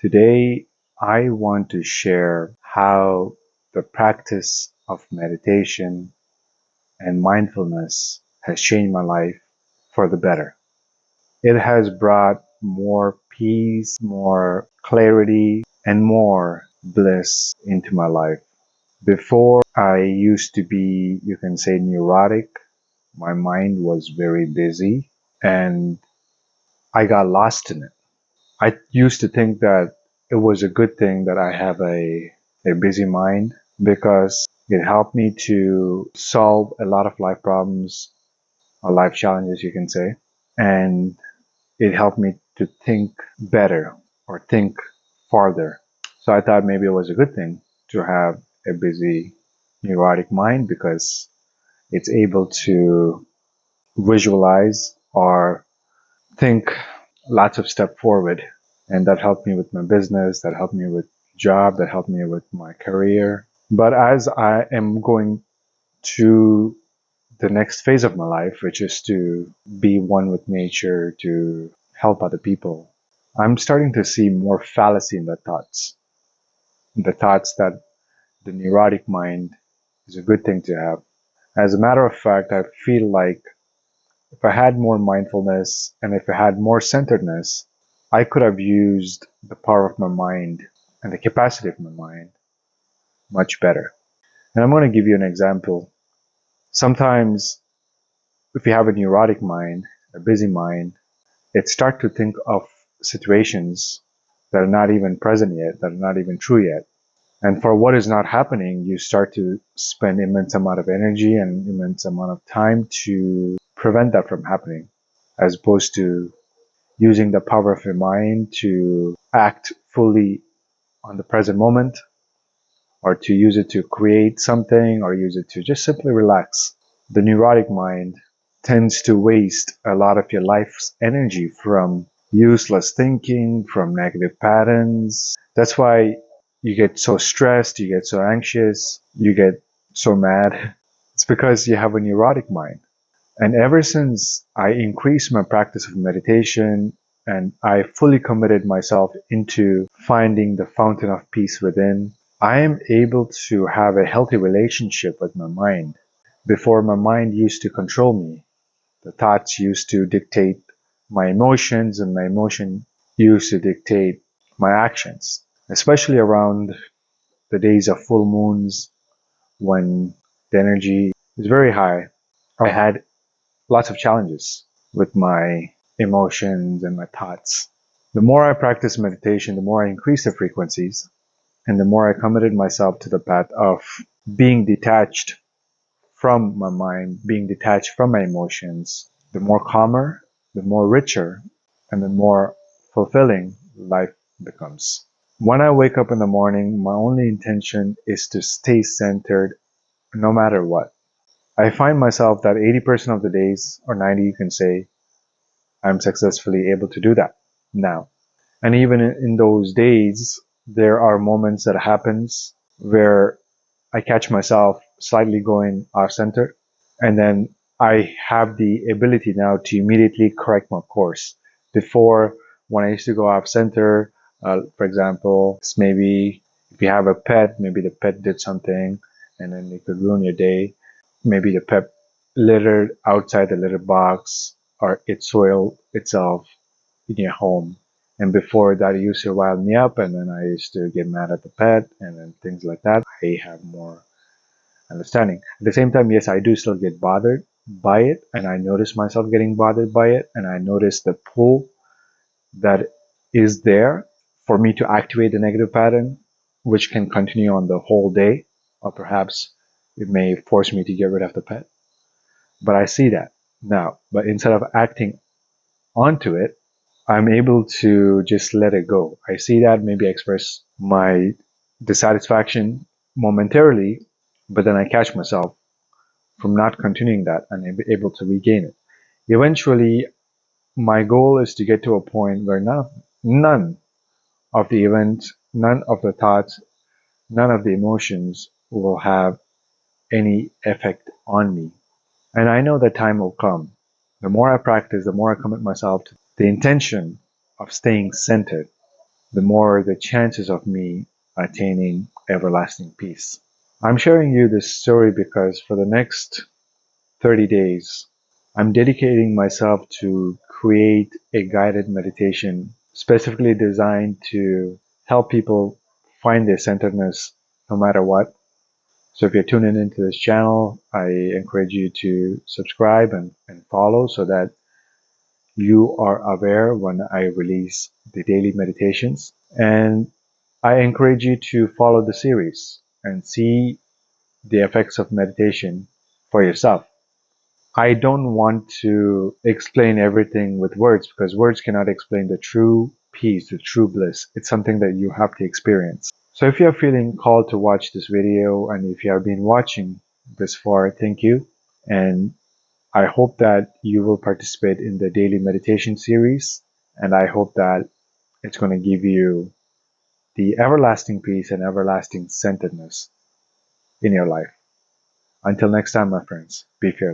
Today, I want to share how the practice of meditation and mindfulness has changed my life for the better. It has brought more peace, more clarity, and more bliss into my life. Before, I used to be, you can say, neurotic. My mind was very busy and I got lost in it. I used to think that it was a good thing that I have a busy mind because it helped me to solve a lot of life problems or life challenges, you can say. And it helped me to think better or think farther. So I thought maybe it was a good thing to have a busy neurotic mind because it's able to visualize or think lots of step forward. And that helped me with my business, that helped me with job, that helped me with my career. But as I am going to the next phase of my life, which is to be one with nature, to help other people, I'm starting to see more fallacy in the thoughts that the neurotic mind is a good thing to have. As a matter of fact, I feel like if I had more mindfulness and if I had more centeredness, I could have used the power of my mind and the capacity of my mind much better. And I'm going to give you an example. Sometimes, if you have a neurotic mind, a busy mind, it starts to think of situations that are not even present yet, that are not even true yet. And for what is not happening, you start to spend immense amount of energy and immense amount of time to prevent that from happening, as opposed to using the power of your mind to act fully on the present moment, or to use it to create something, or use it to just simply relax. The neurotic mind tends to waste a lot of your life's energy from useless thinking, from negative patterns. That's why you get so stressed, you get so anxious, you get so mad. It's because you have a neurotic mind. And ever since I increased my practice of meditation and I fully committed myself into finding the fountain of peace within, I am able to have a healthy relationship with my mind. Before, my mind used to control me. The thoughts used to dictate my emotions, and my emotion used to dictate my actions, especially around the days of full moons when the energy is very high. I had lots of challenges with my emotions and my thoughts. The more I practiced meditation, the more I increased the frequencies, and the more I committed myself to the path of being detached from my mind, being detached from my emotions, the more calmer, the more richer, and the more fulfilling life becomes. When I wake up in the morning, my only intention is to stay centered no matter what. I find myself that 80% of the days, or 90 you can say, I'm successfully able to do that now. And even in those days, there are moments that happens where I catch myself slightly going off center, and then I have the ability now to immediately correct my course. Before, when I used to go off center, for example, maybe if you have a pet, maybe the pet did something and then it could ruin your day. Maybe the pet littered outside the litter box, or it soiled itself in your home. And before that, it used to rile me up, and then I used to get mad at the pet, and then things like that. I have more understanding. At the same time, yes, I do still get bothered by it, and I notice myself getting bothered by it, and I notice the pull that is there for me to activate the negative pattern, which can continue on the whole day, or perhaps it may force me to get rid of the pet. But I see that now. But instead of acting onto it, I'm able to just let it go. I see that, maybe I express my dissatisfaction momentarily, but then I catch myself from not continuing that and I'm able to regain it. Eventually, my goal is to get to a point where none of the events, none of the thoughts, none of the emotions will have any effect on me. And I know that time will come. The more I practice, the more I commit myself to the intention of staying centered. the more the chances of me attaining everlasting peace. I'm sharing you this story because for the next 30 days, I'm dedicating myself to create a guided meditation specifically designed to help people find their centeredness no matter what. So if you're tuning into this channel, I encourage you to subscribe and follow so that you are aware when I release the daily meditations. And I encourage you to follow the series and see the effects of meditation for yourself. I don't want to explain everything with words because words cannot explain the true peace, the true bliss. It's something that you have to experience. So if you're feeling called to watch this video and if you have been watching this far, thank you. And I hope that you will participate in the daily meditation series. And I hope that it's going to give you the everlasting peace and everlasting centeredness in your life. Until next time, my friends, be fearless.